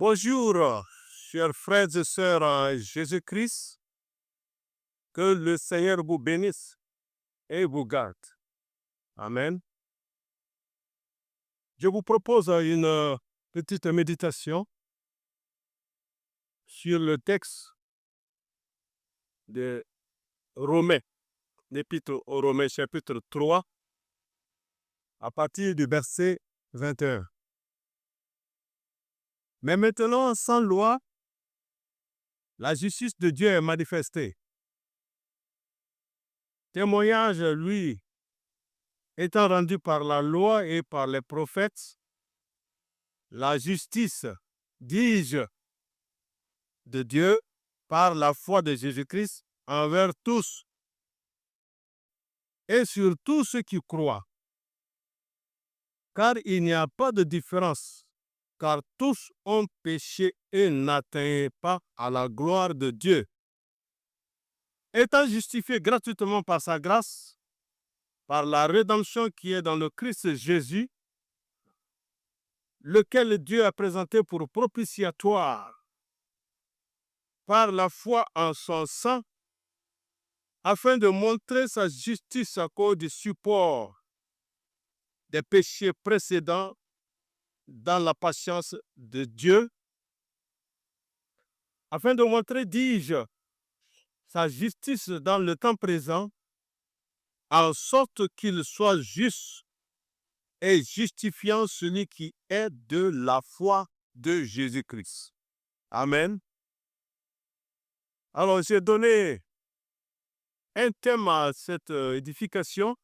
Bonjour, chers frères et sœurs en Jésus-Christ. Que le Seigneur vous bénisse et vous garde. Amen. Je vous propose une petite méditation sur le texte de Romains, l'épître aux Romains, chapitre 3, à partir du verset 21. Mais maintenant, sans loi, la justice de Dieu est manifestée. Témoignage, lui, étant rendu par la loi et par les prophètes, la justice, dis-je, de Dieu par la foi de Jésus-Christ envers tous et sur tous ceux qui croient. Car il n'y a pas de différence, car tous ont péché et n'atteignent pas à la gloire de Dieu. Étant justifiés gratuitement par sa grâce, par la rédemption qui est dans le Christ Jésus, lequel Dieu a présenté pour propitiatoire par la foi en son sang, afin de montrer sa justice à cause du support des péchés précédents dans la patience de Dieu, afin de montrer, dis-je, sa justice dans le temps présent, en sorte qu'il soit juste et justifiant celui qui est de la foi de Jésus-Christ. Amen. Alors, j'ai donné un thème à cette édification,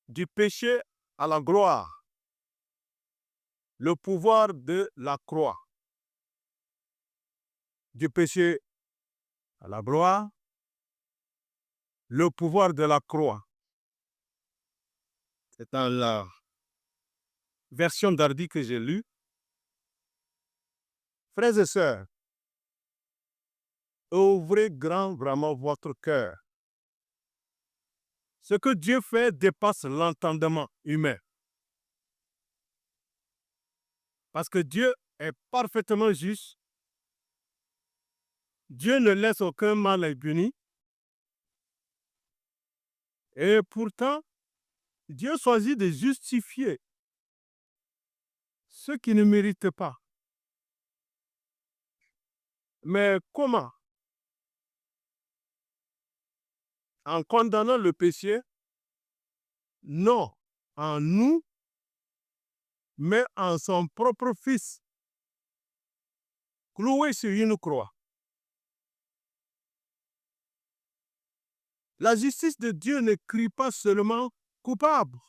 du péché à la gloire, le pouvoir de la croix. Du péché à la gloire, le pouvoir de la croix. C'est dans la version d'Hardy que j'ai lue. Frères et sœurs, ouvrez grand vraiment votre cœur. Ce que Dieu fait dépasse l'entendement humain. Parce que Dieu est parfaitement juste. Dieu ne laisse aucun mal impuni. Et pourtant, Dieu choisit de justifier ceux qui ne méritent pas. Mais comment? En condamnant le péché? Non, en nous, mais en son propre Fils, cloué sur une croix. La justice de Dieu ne crie pas seulement coupable.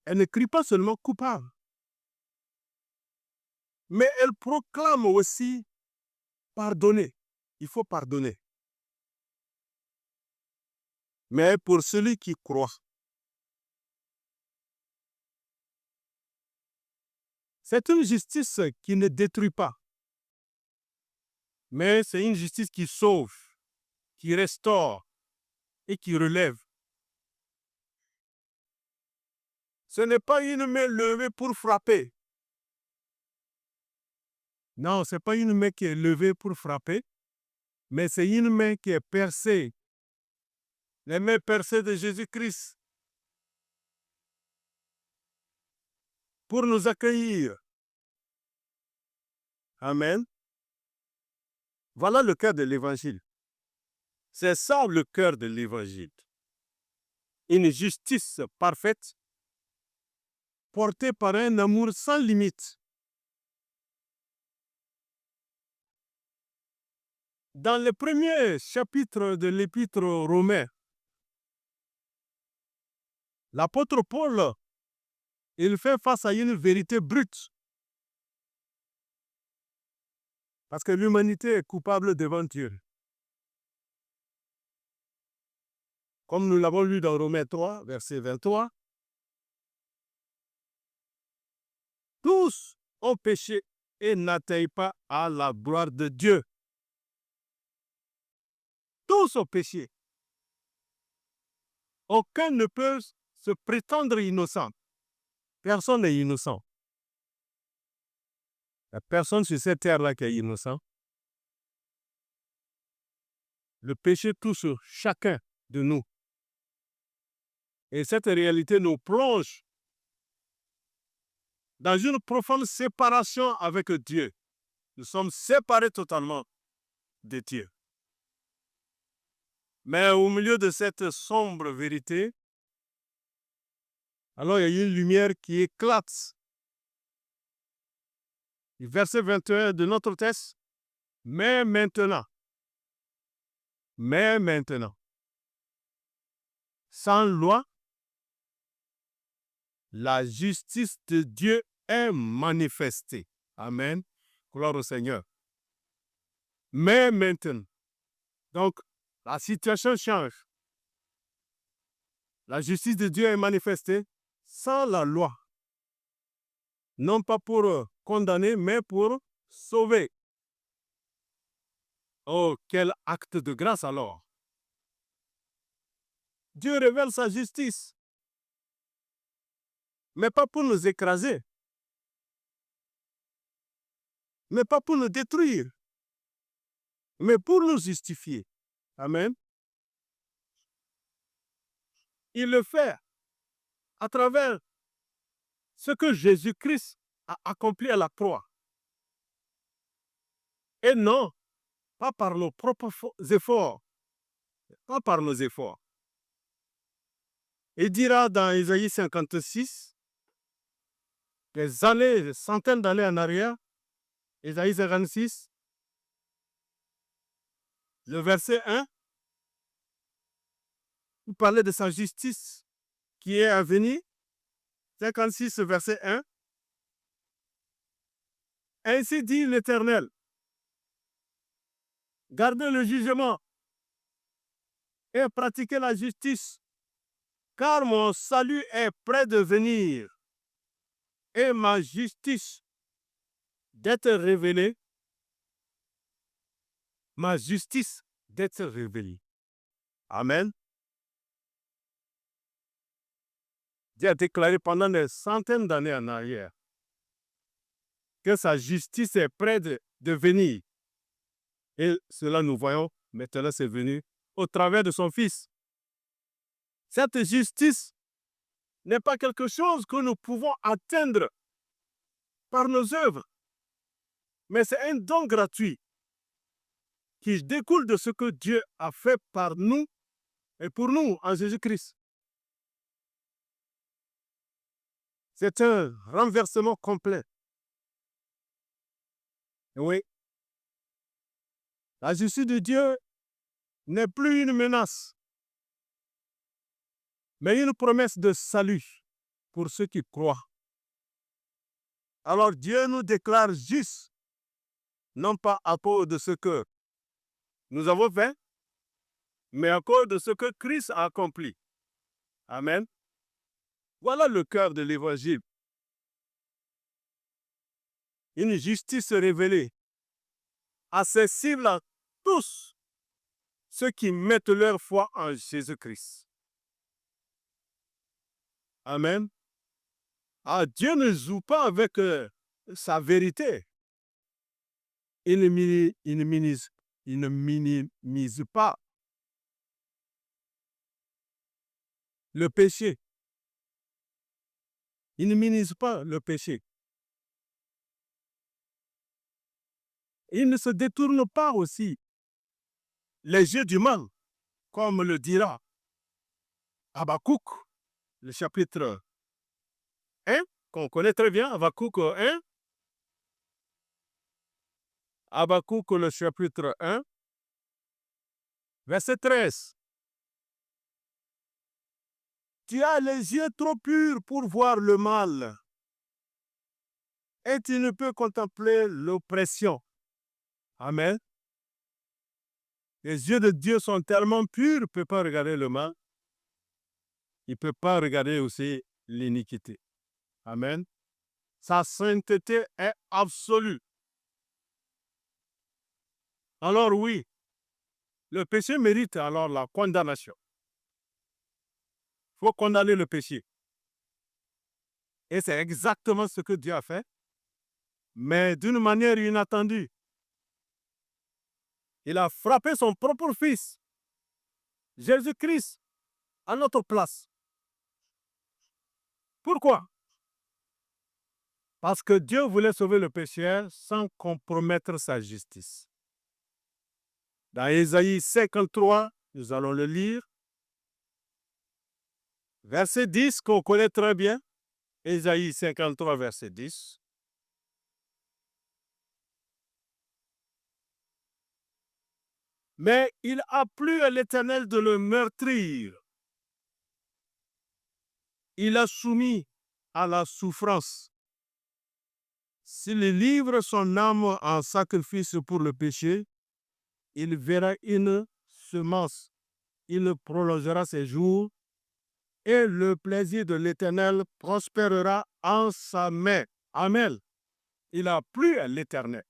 Elle ne crie pas seulement coupable, mais elle proclame aussi pardonner. Il faut pardonner. Mais pour celui qui croit, c'est une justice qui ne détruit pas, mais c'est une justice qui sauve, qui restaure et qui relève. Ce n'est pas une main levée pour frapper. Non, ce n'est pas une main qui est levée pour frapper, mais c'est une main qui est percée. Les mains percées de Jésus-Christ pour nous accueillir. Amen. Voilà le cœur de l'Évangile. C'est ça le cœur de l'Évangile. Une justice parfaite portée par un amour sans limite. Dans le premier chapitre de l'Épître aux Romains, l'apôtre Paul, il fait face à une vérité brute. Parce que l'humanité est coupable devant Dieu. Comme nous l'avons lu dans Romains 3, verset 23, tous ont péché et n'atteignent pas à la gloire de Dieu. Tous ont péché. Aucun ne peut se prétendre innocent. Personne n'est innocent. Il n'y a personne sur cette terre-là qui est innocent. Le péché touche chacun de nous. Et cette réalité nous plonge dans une profonde séparation avec Dieu. Nous sommes séparés totalement de Dieu. Mais au milieu de cette sombre vérité, alors il y a une lumière qui éclate. Le verset 21 de notre texte, mais maintenant, sans loi, la justice de Dieu est manifestée. Amen. Gloire au Seigneur. Mais maintenant, donc la situation change. La justice de Dieu est manifestée sans la loi. Non pas pour condamner, mais pour sauver. Oh, quel acte de grâce alors! Dieu révèle sa justice, mais pas pour nous écraser, mais pas pour nous détruire, mais pour nous justifier. Amen. Il le fait à travers ce que Jésus-Christ a accompli à la croix. Et non, pas par nos propres efforts, pas par nos efforts. Il dira dans Isaïe 56, des centaines d'années en arrière, Isaïe 56, le verset 1, il parlait de sa justice qui est à venir. 56, verset 1. Ainsi dit l'Éternel, gardez le jugement et pratiquez la justice, car mon salut est près de venir et ma justice d'être révélée. Ma justice d'être révélée. Amen. Dieu a déclaré pendant des centaines d'années en arrière que sa justice est près de venir. Et cela nous voyons, maintenant c'est venu au travers de son Fils. Cette justice n'est pas quelque chose que nous pouvons atteindre par nos œuvres, mais c'est un don gratuit qui découle de ce que Dieu a fait par nous et pour nous en Jésus-Christ. C'est un renversement complet. Oui. La justice de Dieu n'est plus une menace, mais une promesse de salut pour ceux qui croient. Alors Dieu nous déclare justes, non pas à cause de ce que nous avons fait, mais à cause de ce que Christ a accompli. Amen. Voilà le cœur de l'Évangile. Une justice révélée, accessible à tous ceux qui mettent leur foi en Jésus-Christ. Amen. Ah, Dieu ne joue pas avec sa vérité. Il ne minimise pas le péché. Il ne minimise pas le péché. Il ne se détourne pas aussi les yeux du mal, comme le dira Habakkuk, le chapitre 1, qu'on connaît très bien, Habakkuk 1. Habakkuk, le chapitre 1, verset 13. Tu as les yeux trop purs pour voir le mal, et tu ne peux contempler l'oppression. Amen. Les yeux de Dieu sont tellement purs, il ne peut pas regarder le mal. Il ne peut pas regarder aussi l'iniquité. Amen. Sa sainteté est absolue. Alors oui, le péché mérite alors la condamnation. Il faut condamner le péché. Et c'est exactement ce que Dieu a fait. mais d'une manière inattendue. Il a frappé son propre fils, Jésus-Christ, à notre place. Pourquoi? Parce que Dieu voulait sauver le pécheur sans compromettre sa justice. Dans Ésaïe 53, nous allons le lire. Verset 10, qu'on connaît très bien. Ésaïe 53, verset 10. Mais il a plu à l'Éternel de le meurtrir. Il a soumis à la souffrance. S'il livre son âme en sacrifice pour le péché, il verra une semence. Il prolongera ses jours et le plaisir de l'Éternel prospérera en sa main. Amen. Il a plu à l'Éternel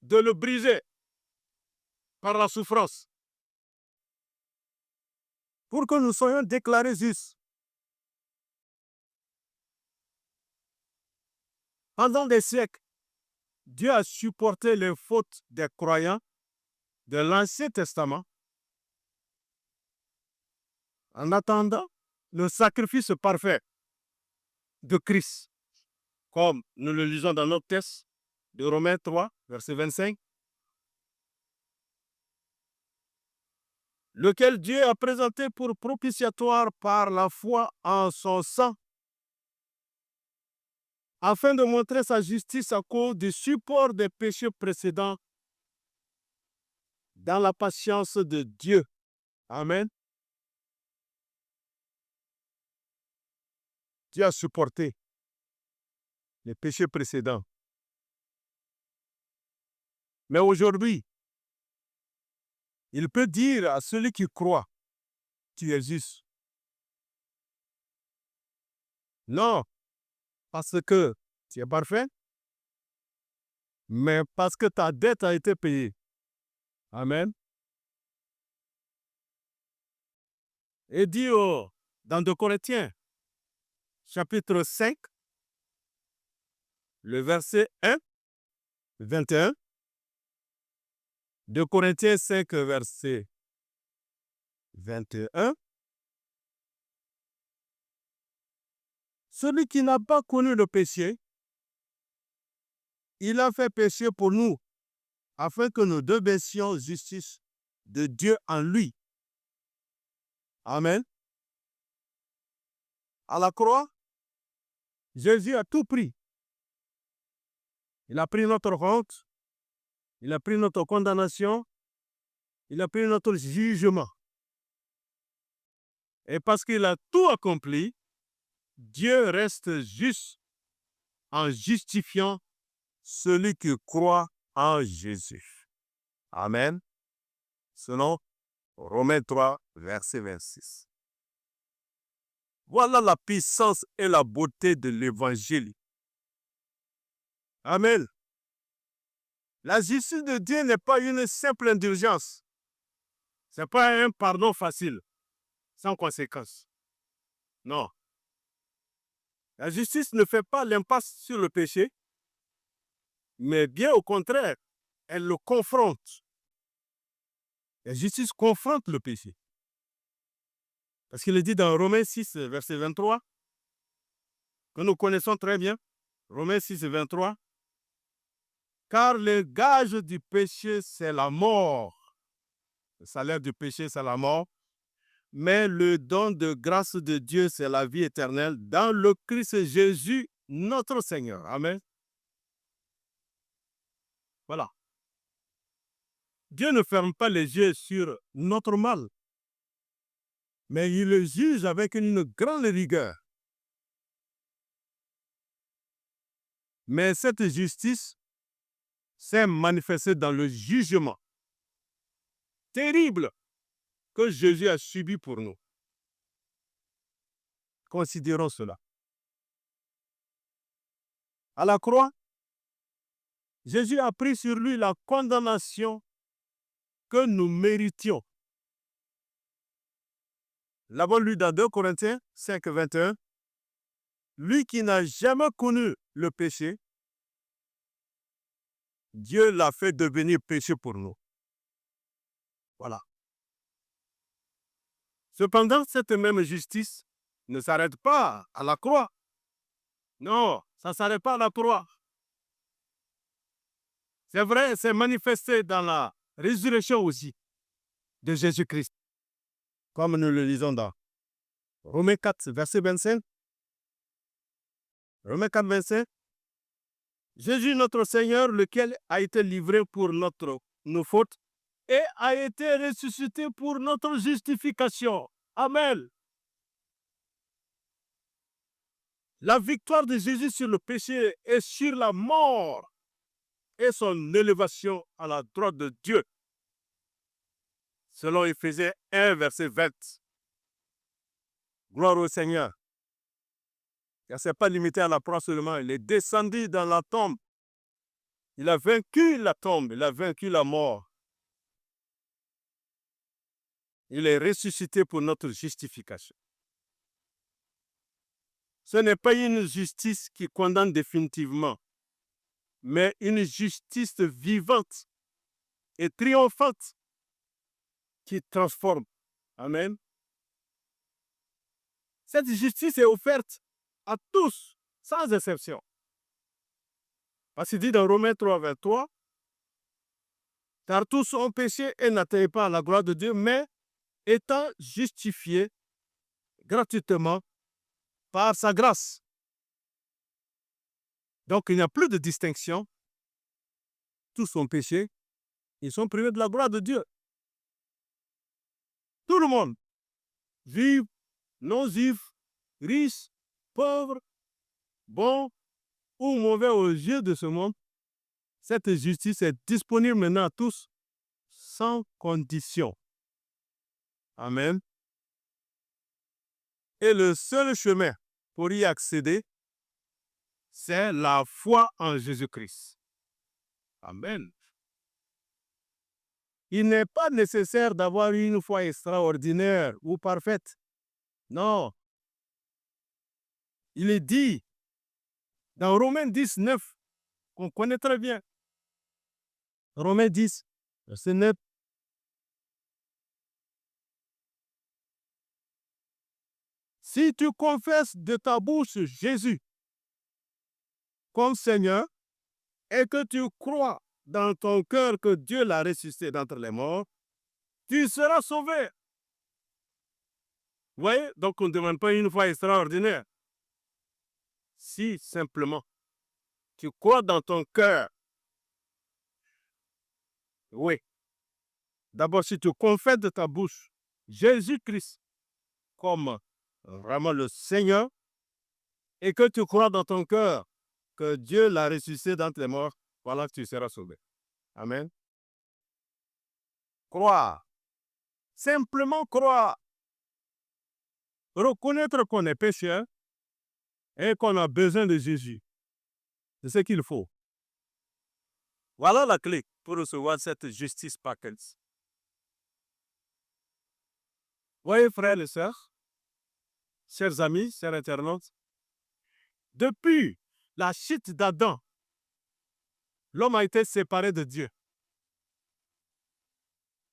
de le briser par la souffrance pour que nous soyons déclarés justes. Pendant des siècles, Dieu a supporté les fautes des croyants de l'Ancien Testament en attendant le sacrifice parfait de Christ, comme nous le lisons dans notre texte de Romains 3, verset 25, lequel Dieu a présenté pour propitiatoire par la foi en son sang, afin de montrer sa justice à cause du support des péchés précédents dans la patience de Dieu. Amen. Dieu a supporté les péchés précédents. Mais aujourd'hui, il peut dire à celui qui croit, tu es juste. Non, parce que tu es parfait, mais parce que ta dette a été payée. Amen. Et dit dans 2 Corinthiens, chapitre 5, le verset 1, 21, 2 Corinthiens 5, verset 21, celui qui n'a pas connu le péché, il a fait péché pour nous, afin que nous deviennions justice de Dieu en lui. Amen. À la croix, Jésus a tout pris. Il a pris notre honte, il a pris notre condamnation, il a pris notre jugement. Et parce qu'il a tout accompli, Dieu reste juste en justifiant celui qui croit en Jésus. Amen. Selon Romains 3, verset 26. Voilà la puissance et la beauté de l'Évangile. Amen. La justice de Dieu n'est pas une simple indulgence. Ce n'est pas un pardon facile, sans conséquence. Non. La justice ne fait pas l'impasse sur le péché, mais bien au contraire, elle le confronte. La justice confronte le péché. Parce qu'il est dit dans Romains 6, verset 23, que nous connaissons très bien, Romains 6, 23, car le gage du péché, c'est la mort. Le salaire du péché, c'est la mort. Mais le don de grâce de Dieu, c'est la vie éternelle dans le Christ Jésus, notre Seigneur. Amen. Voilà. Dieu ne ferme pas les yeux sur notre mal, mais il le juge avec une grande rigueur. Mais cette justice s'est manifestée dans le jugement terrible que Jésus a subi pour nous. Considérons cela. À la croix, Jésus a pris sur lui la condamnation que nous méritions. L'avons lu dans 2 Corinthiens 5, 21. Lui qui n'a jamais connu le péché, Dieu l'a fait devenir péché pour nous. Voilà. Cependant, cette même justice ne s'arrête pas à la croix. Non, ça ne s'arrête pas à la croix. C'est vrai, c'est manifesté dans la résurrection aussi de Jésus-Christ. Comme nous le lisons dans Romains 4, verset 25. Romains 4, 25. Jésus notre Seigneur, lequel a été livré pour nos fautes et a été ressuscité pour notre justification. Amen. La victoire de Jésus sur le péché et sur la mort et son élévation à la droite de Dieu. Selon Éphésiens 1, verset 20. Gloire au Seigneur. Il ne s'est pas limité à la croix seulement, il est descendu dans la tombe. Il a vaincu la tombe, il a vaincu la mort. Il est ressuscité pour notre justification. Ce n'est pas une justice qui condamne définitivement, mais une justice vivante et triomphante qui transforme. Amen. Cette justice est offerte à tous, sans exception. Parce qu'il dit dans Romains 3, 23, « Car tous ont péché et n'atteignent pas à la gloire de Dieu, mais étant justifiés gratuitement par sa grâce. » Donc, il n'y a plus de distinction. Tous ont péché, ils sont privés de la gloire de Dieu. Tout le monde, juif, non-juif, riche, pauvre, bon ou mauvais aux yeux de ce monde, cette justice est disponible maintenant à tous, sans condition. Amen. Et le seul chemin pour y accéder, c'est la foi en Jésus-Christ. Amen. Il n'est pas nécessaire d'avoir une foi extraordinaire ou parfaite. Non. Il est dit dans Romains 10, 9, qu'on connaît très bien. Romains 10, verset 9. Si tu confesses de ta bouche Jésus comme Seigneur et que tu crois dans ton cœur que Dieu l'a ressuscité d'entre les morts, tu seras sauvé. Vous voyez, donc on ne demande pas une foi extraordinaire. Si simplement tu crois dans ton cœur, oui. D'abord, si tu confesses de ta bouche Jésus-Christ comme vraiment le Seigneur et que tu crois dans ton cœur que Dieu l'a ressuscité d'entre les morts, voilà que tu seras sauvé. Amen. Croire. Simplement croire. Reconnaître qu'on est pécheur et qu'on a besoin de Jésus. C'est ce qu'il faut. Voilà la clé pour recevoir cette justice par Christ. Voyez, frères et sœurs, chers amis, chers internautes, depuis la chute d'Adam, l'homme a été séparé de Dieu.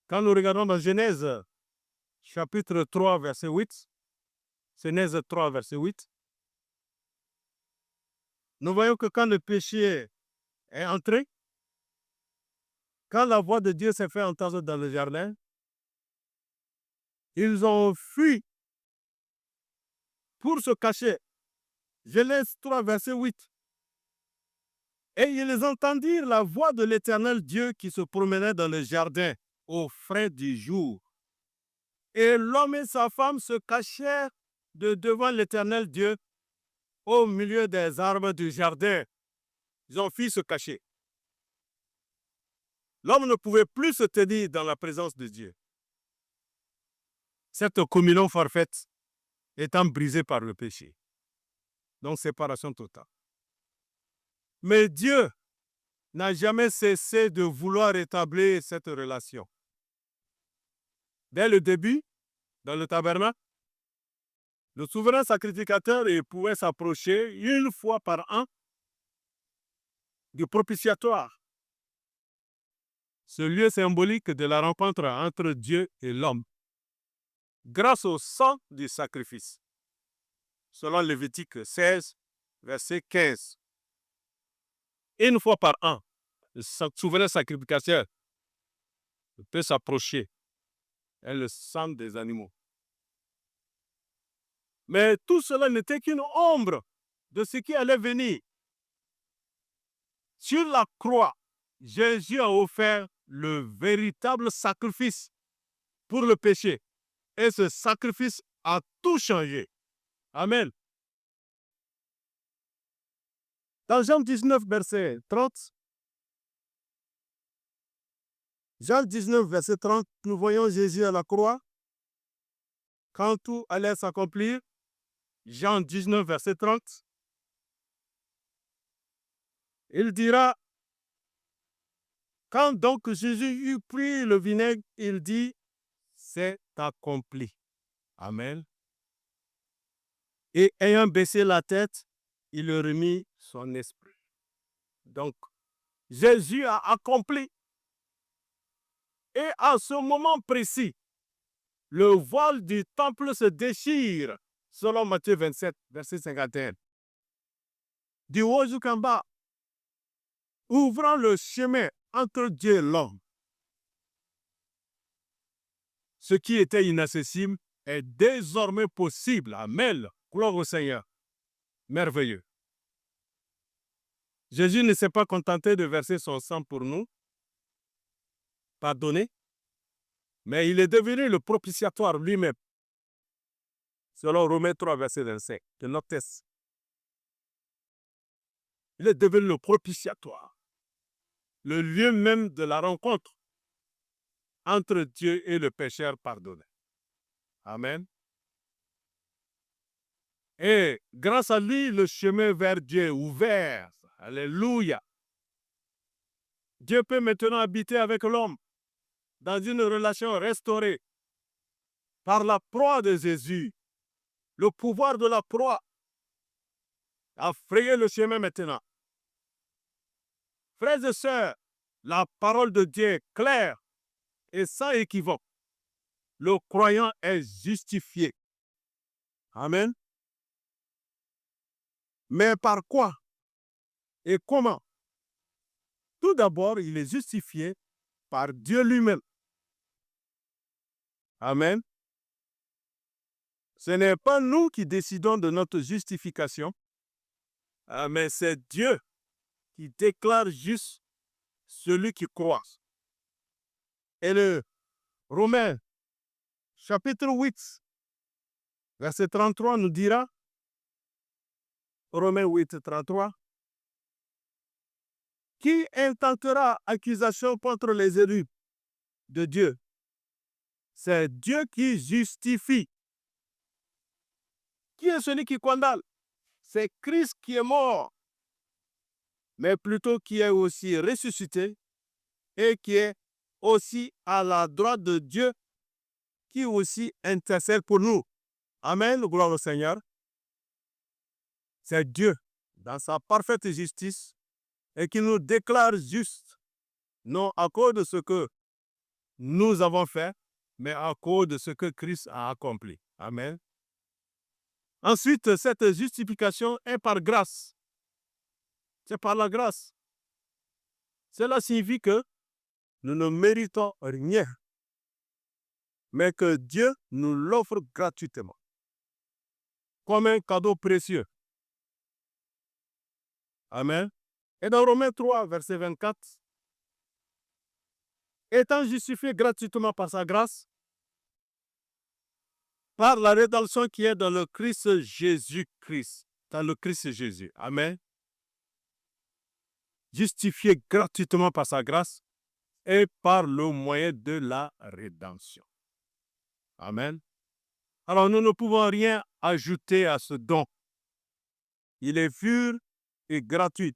Quand nous regardons dans Genèse, chapitre 3, verset 8, Genèse 3, verset 8, nous voyons que quand le péché est entré, quand la voix de Dieu s'est fait entendre dans le jardin, ils ont fui pour se cacher. Genèse 3, verset 8. Et ils entendirent la voix de l'Éternel Dieu qui se promenait dans le jardin au frais du jour. Et l'homme et sa femme se cachèrent de devant l'Éternel Dieu au milieu des arbres du jardin. Ils ont fui se cacher. L'homme ne pouvait plus se tenir dans la présence de Dieu. Cette communion parfaite étant brisée par le péché. Donc, séparation totale. Mais Dieu n'a jamais cessé de vouloir établir cette relation. Dès le début, dans le tabernacle, Le souverain sacrificateur pouvait s'approcher une fois par an du propitiatoire, ce lieu symbolique de la rencontre entre Dieu et l'homme, grâce au sang du sacrifice, selon Lévitique 16, verset 15. Une fois par an, le souverain sacrificateur peut s'approcher et le sang des animaux. Mais tout cela n'était qu'une ombre de ce qui allait venir. Sur la croix, Jésus a offert le véritable sacrifice pour le péché. Et ce sacrifice a tout changé. Amen. Dans Jean 19, verset 30, Jean 19, verset 30, nous voyons Jésus à la croix. Quand tout allait s'accomplir, Jean 19, verset 30, il dira, quand donc Jésus eut pris le vinaigre, il dit, c'est accompli. Amen. Et ayant baissé la tête, il remit son esprit. Donc, Jésus a accompli. Et à ce moment précis, le voile du temple se déchire, selon Matthieu 27, verset 51. Du haut jusqu'en bas, ouvrant le chemin entre Dieu et l'homme. Ce qui était inaccessible est désormais possible. Amen. Gloire au Seigneur. Merveilleux. Jésus ne s'est pas contenté de verser son sang pour nous, pardonner, mais il est devenu le propitiatoire lui-même. Selon Romains 3, verset 25, de notre texte. Il est devenu le propitiatoire, le lieu même de la rencontre entre Dieu et le pécheur pardonné. Amen. Et grâce à lui, le chemin vers Dieu est ouvert. Alléluia. Dieu peut maintenant habiter avec l'homme dans une relation restaurée par la croix de Jésus. Le pouvoir de la croix a frayé le chemin maintenant. Frères et sœurs, la parole de Dieu est claire et sans équivoque. Le croyant est justifié. Amen. Mais par quoi et comment? Tout d'abord, il est justifié par Dieu lui-même. Amen. Ce n'est pas nous qui décidons de notre justification, mais c'est Dieu qui déclare juste celui qui croit. Et le Romains, chapitre 8, verset 33 nous dira, Romains 8, 33, qui intentera accusation contre les élus de Dieu? C'est Dieu qui justifie. Qui est celui qui condamne? C'est Christ qui est mort, mais plutôt qui est aussi ressuscité et qui est aussi à la droite de Dieu, qui aussi intercède pour nous. Amen, gloire au Seigneur. C'est Dieu, dans sa parfaite justice, et qui nous déclare justes, non à cause de ce que nous avons fait, mais à cause de ce que Christ a accompli. Amen. Ensuite, cette justification est par grâce. C'est par la grâce. Cela signifie que nous ne méritons rien, mais que Dieu nous l'offre gratuitement, comme un cadeau précieux. Amen. Et dans Romains 3, verset 24, étant justifié gratuitement par sa grâce, par la rédemption qui est dans le Christ Jésus-Christ, dans le Christ Jésus. Amen. Justifié gratuitement par sa grâce et par le moyen de la rédemption. Amen. Alors nous ne pouvons rien ajouter à ce don. Il est pur et gratuit.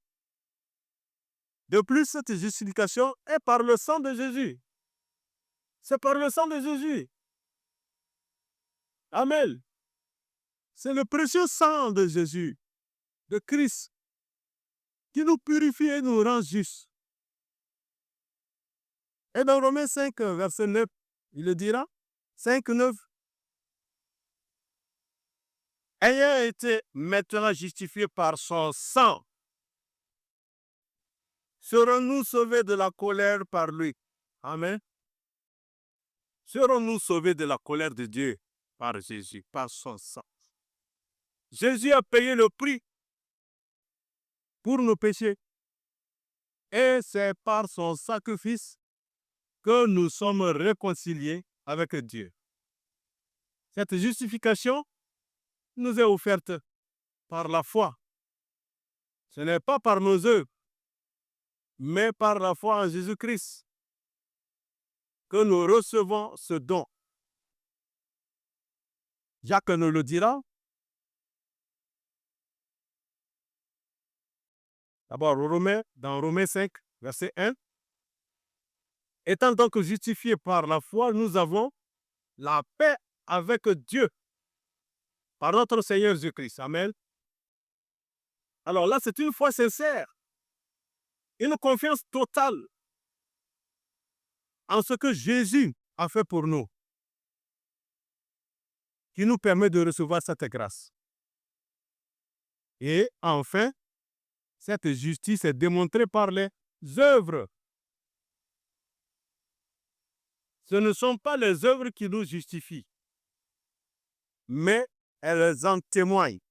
De plus, cette justification est par le sang de Jésus. C'est par le sang de Jésus. Amen. C'est le précieux sang de Jésus, de Christ, qui nous purifie et nous rend justes. Et dans Romains 5, verset 9, il le dira, 5, 9, ayant été maintenant justifiés par son sang, serons-nous sauvés de la colère par lui? Amen. Serons-nous sauvés de la colère de Dieu par Jésus, par son sang? Jésus a payé le prix pour nos péchés. Et c'est par son sacrifice que nous sommes réconciliés avec Dieu. Cette justification nous est offerte par la foi. Ce n'est pas par nos œuvres, mais par la foi en Jésus-Christ que nous recevons ce don. Jacques nous le dira. D'abord, dans Romains 5, verset 1. Étant donc justifiés par la foi, nous avons la paix avec Dieu par notre Seigneur Jésus-Christ. Amen. Alors là, c'est une foi sincère, une confiance totale en ce que Jésus a fait pour nous, qui nous permet de recevoir cette grâce. Et enfin, cette justice est démontrée par les œuvres. Ce ne sont pas les œuvres qui nous justifient, mais elles en témoignent.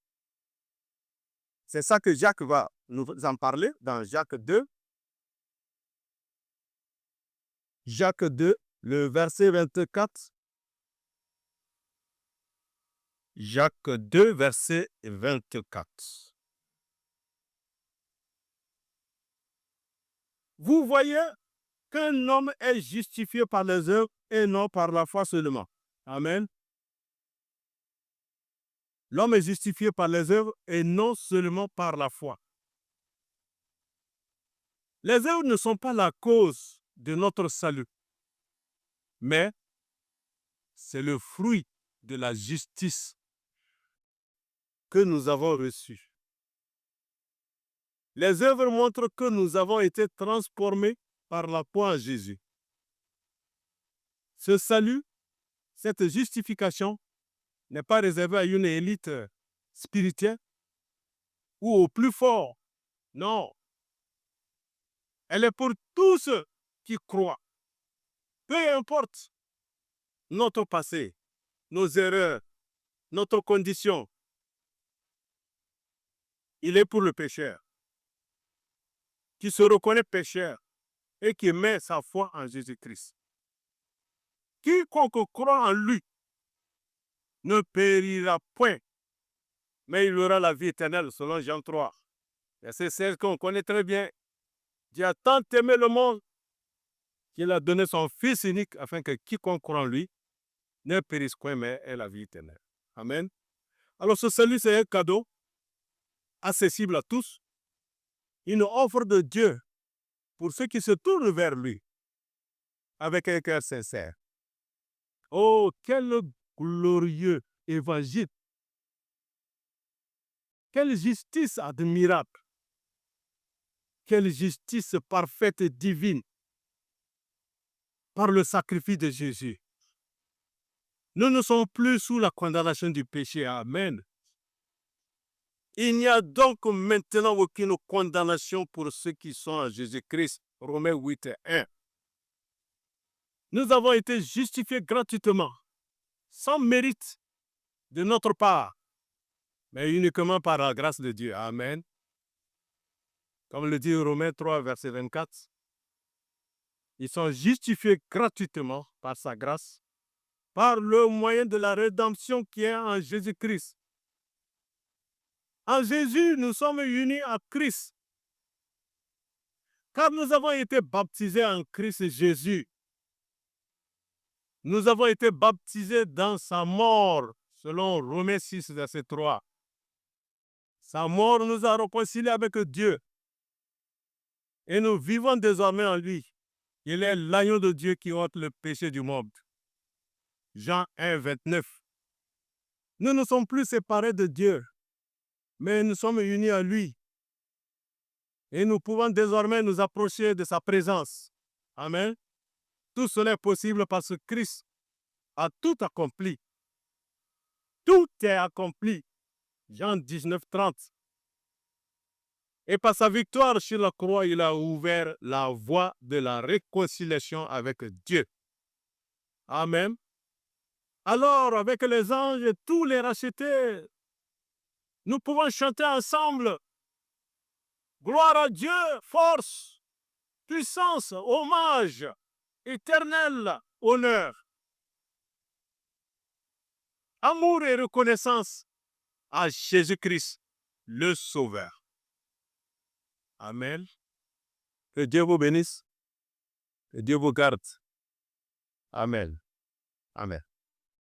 C'est ça que Jacques va nous en parler dans Jacques 2. Jacques 2, le verset 24. Jacques 2, verset 24. Vous voyez qu'un homme est justifié par les œuvres et non par la foi seulement. Amen. L'homme est justifié par les œuvres et non seulement par la foi. Les œuvres ne sont pas la cause de notre salut, mais c'est le fruit de la justice que nous avons reçue. Les œuvres montrent que nous avons été transformés par la foi en Jésus. Ce salut, cette justification, n'est pas réservée à une élite spirituelle ou au plus fort. Non. Elle est pour tous ceux qui croient. Peu importe notre passé, nos erreurs, notre condition. Il est pour le pécheur qui se reconnaît pécheur et qui met sa foi en Jésus-Christ. Quiconque croit en lui ne périra point, mais il aura la vie éternelle, selon Jean 3. Verset 16 qu'on connaît très bien. Dieu a tant aimé le monde qu'il a donné son Fils unique afin que quiconque croit en lui ne périsse point, mais ait la vie éternelle. Amen. Alors ce salut, c'est un cadeau accessible à tous, une offre de Dieu pour ceux qui se tournent vers lui avec un cœur sincère. Oh, quel glorieux évangile! Quelle justice admirable! Quelle justice parfaite et divine par le sacrifice de Jésus. Nous ne sommes plus sous la condamnation du péché. Amen. Il n'y a donc maintenant aucune condamnation pour ceux qui sont en Jésus-Christ. Romains 8, 1. Nous avons été justifiés gratuitement, sans mérite de notre part, mais uniquement par la grâce de Dieu. Amen. Comme le dit Romains 3, verset 24. Ils sont justifiés gratuitement par sa grâce, par le moyen de la rédemption qui est en Jésus-Christ. En Jésus, nous sommes unis à Christ, car nous avons été baptisés en Christ Jésus. Nous avons été baptisés dans sa mort, selon Romains 6, verset 3. Sa mort nous a réconciliés avec Dieu. Et nous vivons désormais en lui. Il est l'agneau de Dieu qui ôte le péché du monde. Jean 1, 29. Nous ne sommes plus séparés de Dieu, mais nous sommes unis à lui. Et nous pouvons désormais nous approcher de sa présence. Amen. Tout cela est possible parce que Christ a tout accompli. Tout est accompli. Jean 19, 30. Et par sa victoire sur la croix, il a ouvert la voie de la réconciliation avec Dieu. Amen. Alors, avec les anges et tous les rachetés, nous pouvons chanter ensemble. Gloire à Dieu, force, puissance, hommage, éternel honneur. Amour et reconnaissance à Jésus-Christ, le Sauveur. Amen. Que Dieu vous bénisse. Que Dieu vous garde. Amen. Amen.